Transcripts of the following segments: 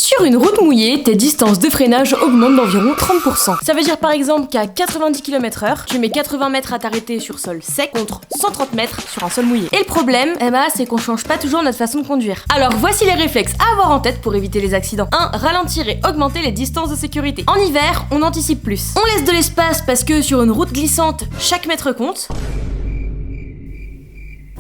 Sur une route mouillée, tes distances de freinage augmentent d'environ 30%. Ça veut dire par exemple qu'à 90 km/h, tu mets 80 mètres à t'arrêter sur sol sec contre 130 mètres sur un sol mouillé. Et le problème, c'est qu'on change pas toujours notre façon de conduire. Alors voici les réflexes à avoir en tête pour éviter les accidents. 1. Ralentir et augmenter les distances de sécurité. En hiver, on anticipe plus. On laisse de l'espace parce que sur une route glissante, chaque mètre compte.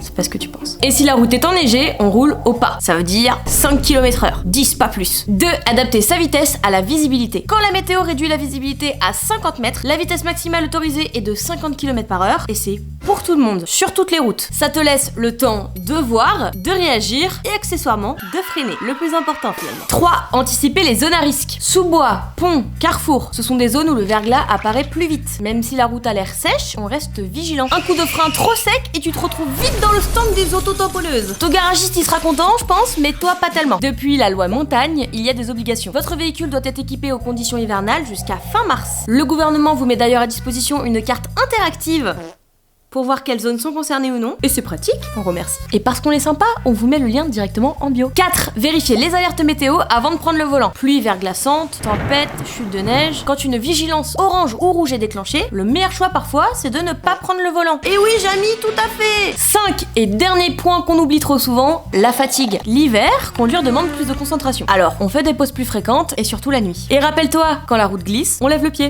C'est pas ce que tu penses. Et si la route est enneigée, on roule au pas. Ça veut dire 5 km/h, 10 pas plus. 2. Adapter sa vitesse à la visibilité. Quand la météo réduit la visibilité à 50 mètres, la vitesse maximale autorisée est de 50 km/h et c'est pour tout le monde, sur toutes les routes. Ça te laisse le temps de voir, de réagir et accessoirement de freiner. Le plus important finalement. 3. Anticiper les zones à risque. Sous-bois, pont, carrefour. Ce sont des zones où le verglas apparaît plus vite. Même si la route a l'air sèche, on reste vigilant. Un coup de frein trop sec et tu te retrouves vite dans le stand des autotamponneuses. Ton garagiste il sera content je pense, mais toi pas tellement. Depuis la loi montagne, il y a des obligations. Votre véhicule doit être équipé aux conditions hivernales jusqu'à fin mars. Le gouvernement vous met d'ailleurs à disposition une carte interactive pour voir quelles zones sont concernées ou non. Et c'est pratique, on remercie. Et parce qu'on est sympa, on vous met le lien directement en bio. 4. Vérifiez les alertes météo avant de prendre le volant. Pluie verglaçante, tempête, chute de neige. Quand une vigilance orange ou rouge est déclenchée, le meilleur choix parfois, c'est de ne pas prendre le volant. Et oui, Jamy, tout à fait. 5. Et dernier point qu'on oublie trop souvent, la fatigue. L'hiver, conduire demande plus de concentration. Alors, on fait des pauses plus fréquentes et surtout la nuit. Et rappelle-toi, quand la route glisse, on lève le pied.